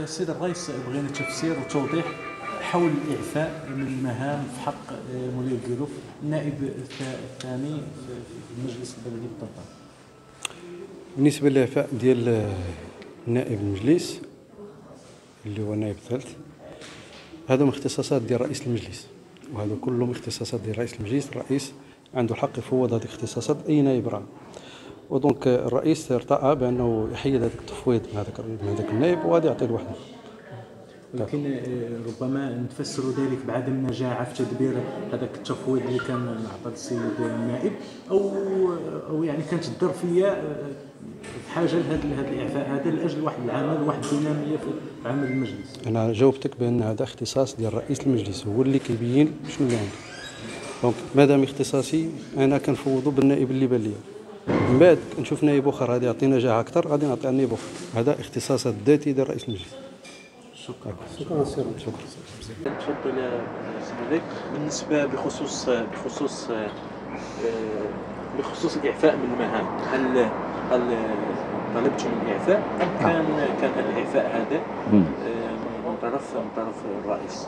سيد الرئيس، بغينا تفسير وتوضيح حول الإعفاء من المهام في حق مدير الجروف النائب الثاني في المجلس البلدي بالطنطا. بالنسبة للإعفاء ديال نائب المجلس اللي هو نائب ثالث، هذو اختصاصات ديال رئيس المجلس، وهذو كلهم اختصاصات ديال رئيس المجلس. الرئيس عنده الحق يفوض هذه الاختصاصات أي نائب راه، ودونك الرئيس ارتأى بأنه يحيد هذاك التفويض من هذاك النائب وغادي يعطيه لواحد. لكن ربما نفسروا ذلك بعدم النجاعة في تدبير هذاك التفويض اللي كان عطى السيد النائب، أو يعني كانت الظرفية في حاجة لهذا الإعفاء هذا لأجل واحد العمل، واحد الدينامية في عمل المجلس. أنا جاوبتك بأن هذا اختصاص ديال رئيس المجلس، هو اللي كيبين شنو اللي عنده. دونك مادام اختصاصي أنا كنفوضو بالنائب اللي بان ليا، من بعد نشوف نائب اخر غادي يعطي نجاح اكثر غادي نعطي على نائب اخر. هذا اختصاصات ذاتي ديال رئيس المجلس. شكرا سير. شكرا. تفضل سيدي. بالنسبه بخصوص الاعفاء من المهام، هل طلبتم الاعفاء ام كان الاعفاء هذا من طرف الرئيس؟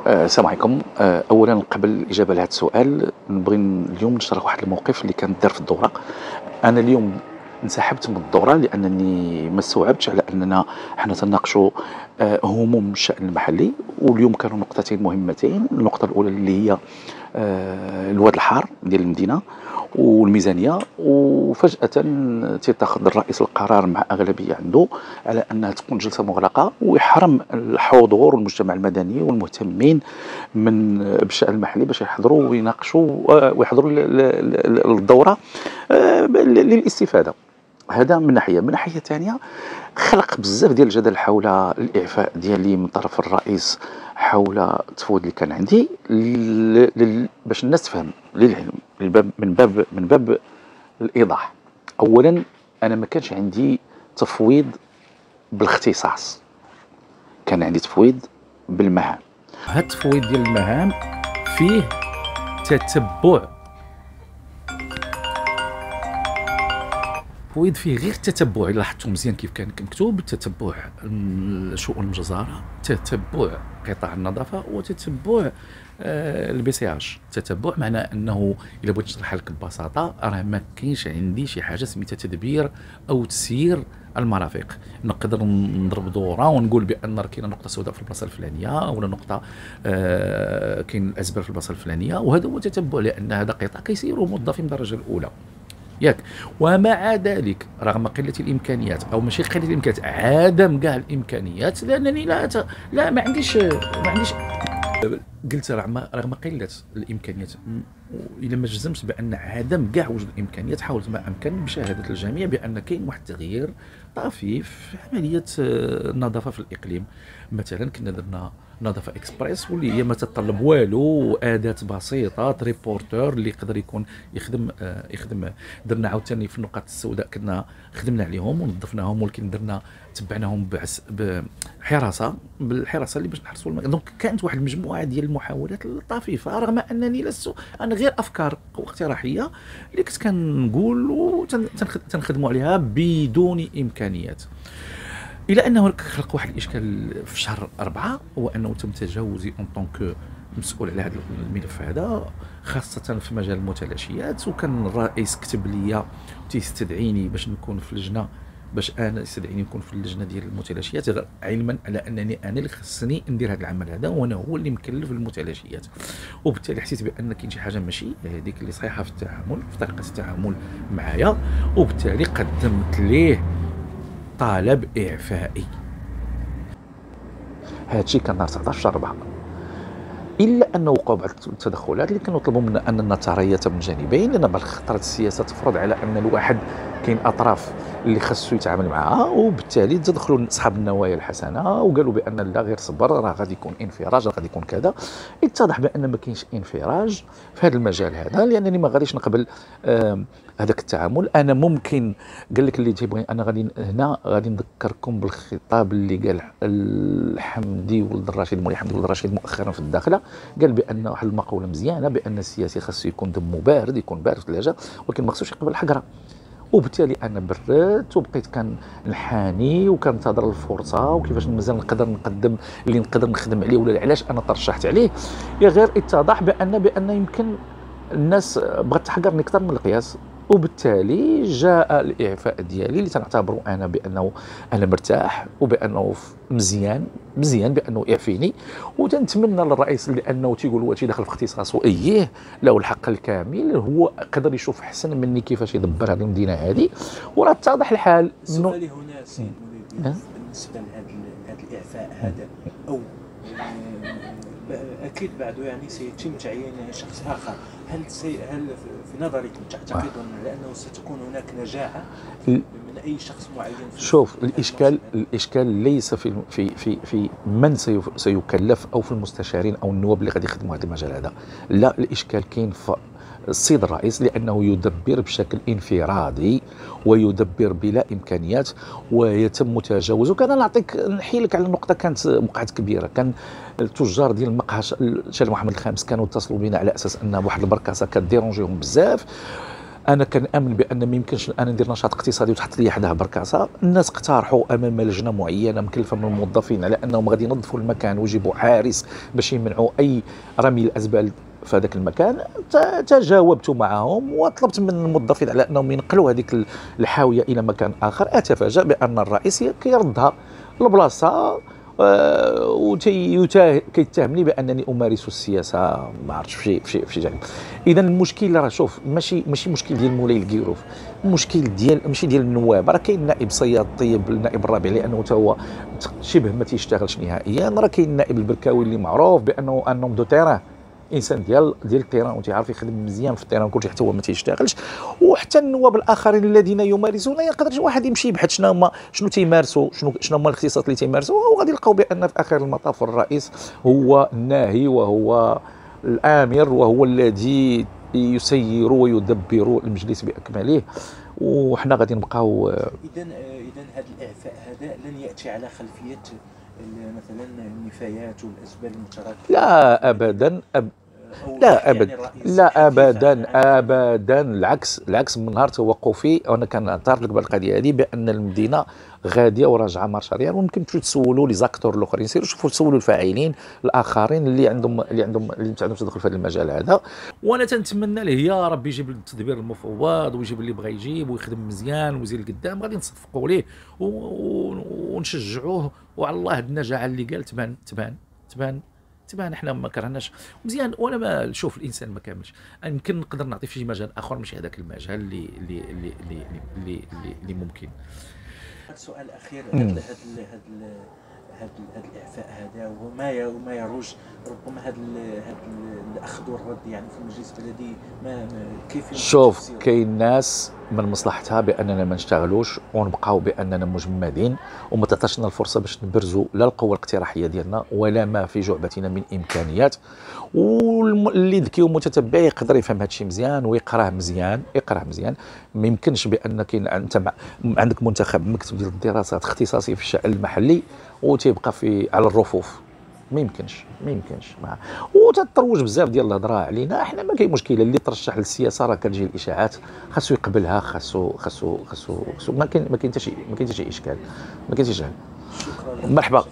السلام عليكم. اولا قبل الاجابه لهذا السؤال نبغي اليوم نشرح واحد الموقف اللي كان دار في الدوره. انا اليوم انسحبت من الدوره لانني ما استوعبتش على اننا حنا تناقشوا هموم الشان المحلي، واليوم كانوا نقطتين مهمتين. النقطه الاولى اللي هي الواد الحار ديال المدينه والميزانيه، وفجاه تيتخذ الرئيس القرار مع اغلبيه عنده على انها تكون جلسه مغلقه ويحرم الحضور والمجتمع المدني والمهتمين من بالشان المحلي باش يحضروا ويناقشوا ويحضروا الدوره للاستفاده. هذا من ناحيه. من ناحيه ثانيه خلق بزاف ديال الجدل حول الاعفاء ديالي من طرف الرئيس حول التفويض اللي كان عندي باش الناس تفهم للعلم من باب الايضاح. اولا انا ما كانش عندي تفويض بالاختصاص، كان عندي تفويض بالمهام. هذا التفويض ديال المهام فيه تتبع، تفويض فيه غير التتبع. الا لاحظتوا مزيان كيف كان مكتوب: تتبع شؤون الجزاره، تتبع قطاع النظافه، وتتبع البي سي اش. تتبع معناه انه الا بغيت نشرح لك ببساطه راه ما كاينش عندي شي حاجه سميتها تدبير او تسيير المرافق. نقدر نضرب دوره ونقول بان راه كاينه نقطه سوداء في البلاصه الفلانيه، ولا نقطه كاين الازبال في البلاصه الفلانيه، وهذا هو تتبع، لان هذا قطاع كيسيروا موظفين من الدرجه الاولى ياك. ومع ذلك رغم قله الامكانيات، او ماشي قله الامكانيات، عدم كاع الامكانيات، لانني ما عنديش قلت رغم قله الامكانيات، الا ما جزمت بان عدم كاع وجود الامكانيات، حاولت ما امكن بشهاده الجميع بان كاين واحد التغيير طفيف في عمليه النظافه في الاقليم. مثلا كنا درنا نظافه اكسبريس، واللي هي ما تتطلب والو، اداه بسيطه، تريبورتور اللي يقدر يكون يخدم. درنا عاوتاني في النقاط السوداء كنا خدمنا عليهم ونظفناهم، ولكن تبعناهم بالحراسه اللي باش نحرسوا دونك كانت واحد المجموعه ديال المحاولات الطفيفه، رغم انني لست انا غير افكار واقتراحيه اللي كنت كنقول وتنخدموا عليها بدون امكانيات. الى انه خلق واحد الاشكال في شهر 4، هو انه تم تجاوزي اون طونك مسؤول على هذا الملف هذا، خاصه في مجال المتلاشيات. وكان الرئيس كتب لي تيستدعيني باش نكون في اللجنه، باش انا يستدعيني نكون في اللجنه ديال المتلاشيات، علما على انني انا اللي خصني ندير هذا العمل هذا، وانا هو اللي مكلف بالمتلاشيات. وبالتالي حسيت بان كاين شي حاجه ماشي هذيك اللي صحيحه في التعامل، في طريقه التعامل معايا، وبالتالي قدمت ليه طلب إعفائي. هادشي كان نهار 19/4، الا انه وقعوا بعض التدخلات اللي كانوا يطلبوا منا اننا نتريث من جانبين، لان خطرت السياسه تفرض على ان الواحد كاين اطراف اللي خاصو يتعامل معها، وبالتالي تدخلوا اصحاب النوايا الحسنه وقالوا بان لا غير صبر، راه غادي يكون انفراج، راه غادي يكون كذا. اتضح بان ما كاينش انفراج في هذا المجال هذا، لانني ما غاديش نقبل هذاك التعامل. انا ممكن قال لك اللي تيبغي، انا غادي نذكركم بالخطاب اللي قال الحمدي ولد الرشيد، مولاي حمدي ولد الرشيد مؤخرا في الداخله، قال بان واحد المقوله مزيانه بان السياسي خاصو يكون دمه بارد، يكون بارد في الثلاجه، ولكن ما خصوش يقبل الحقره. وبالتالي انا بردت وبقيت كنحاني وكنتظر الفرصه وكيفاش مازال نقدر نقدم اللي نقدر نخدم عليه ولا علاش انا ترشحت عليه. يا غير اتضح بان يمكن الناس بغات تحقرني اكثر من القياس، وبالتالي جاء الاعفاء ديالي اللي تنعتبره انا بانه انا مرتاح وبانه مزيان بانه يعفيني. وتنتمنى للرئيس لانه تيقول هو تيدخل في اختصاصه اييه له الحق الكامل، هو قدر يشوف احسن مني كيفاش يدبر هذه المدينه هذه، وراه اتضح الحال. سؤالي هنا سيد مدير بالنسبه لهذا الاعفاء هذا، او اكيد بعده يعني سيتم تعيين شخص اخر، هل في نظرك تعتقدون لانه ستكون هناك نجاعه من اي شخص معين؟ شوف، الاشكال ليس في من سيكلف او في المستشارين او النواب اللي غادي يخدموا هذا المجال هذا، لا، الاشكال كاين في السيد الرئيس لانه يدبر بشكل انفرادي ويدبر بلا امكانيات ويتم تجاوزه. كان نحكي لك على نقطه كانت وقعت كبيره، كان التجار ديال المقهى شارع محمد الخامس كانوا اتصلوا بنا على اساس ان واحد البركاسه كديرونجيهم بزاف. انا كنامن بان ما يمكنش انا ندير نشاط اقتصادي وتحط لي حداه بركاسه. الناس اقترحوا امام لجنه معينه مكلفه من الموظفين على انهم غادي ينظفوا المكان ويجيبوا حارس باش يمنعوا اي رمي الازبال في هذاك المكان. تجاوبت معهم وطلبت من الموظفين على انهم ينقلوا هذيك الحاويه الى مكان اخر. اتفاجأ بان الرئيس كيردها لبلاصه كيتهمني بانني امارس السياسه ما عرفتش في شي جانب. اذا المشكل راه شوف ماشي مشكل ديال مولاي الكيروف، المشكل ديال ماشي ديال النواب. راه كاين النائب صياد طيب، النائب الرابع لانه تا هو شبه ما تيشتغلش نهائيا. راه كاين النائب البركاوي اللي معروف بانه انهم دو تيران، انسان ديال التيران وتيعرف يخدم مزيان في التيران كلشي حتى هو ما تيشتغلش. وحتى النواب الاخرين الذين يمارسون يقدر واحد يمشي يبحث شنو تيمارسوا، شنو هما الاختصاصات اللي تيمارسوا، وغادي يلقاو بان في اخر المطاف الرئيس هو الناهي وهو الامر وهو الذي يسير ويدبر المجلس باكمله، وحنا غادي نبقاو. اذا هذا الاعفاء هذا لن ياتي على خلفيه مثلا النفايات والازبال المتراكمه؟ لا ابدا، لا ابدا، لا ابدا ابدا، العكس من نهار توقفي وانا كنعترف لك بهالقضيه هذه بان المدينه غاديه وراجعه مارش اريال. وممكن تسولوا لي زاكتور الاخرين، سيروا شوفوا تسولوا الفاعلين الاخرين اللي عندهم تدخل في هذا المجال هذا. وانا تنتمنى له يا رب يجيب التدبير المفوض ويجيب اللي بغى يجيب ويخدم مزيان ويزيد لقدام. غادي نصفقوا ليه ونشجعوه، وعلى الله هاد النجاعه اللي قال تبان احنا ما كرهناش مزيان. وانا ما نشوف الانسان ما كاملش، يمكن نقدر نعطي في شي مجال اخر ماشي هذاك المجال اللي ممكن. سؤال اخير، هذا الاعفاء هذا وما يروج ربما هذا الاخذ والرد يعني في المجلس البلدي كيف؟ شوف، كاين ناس من مصلحتها باننا ما نشتغلوش ونبقاو باننا مجمدين وما تعطاش لنا الفرصه باش نبرزوا لا القوه الاقتراحيه ديالنا ولا ما في جعبتنا من امكانيات. واللي ذكي ومتتبع يقدر يفهم هذا الشيء مزيان ويقراه مزيان. ما يمكنش بان كاين انت عندك منتخب مكتب ديال الدراسات اختصاصي في الشأن المحلي وتيبقى على الرفوف. ما يمكنش وتتروج بزاف ديال الهضره علينا. احنا ما كاين مشكله، اللي ترشح للسياسه راه كتجي الاشاعات خاصو يقبلها، خاصو ما كاين حتى شي اشكال، ما كاينش شي. مرحبا.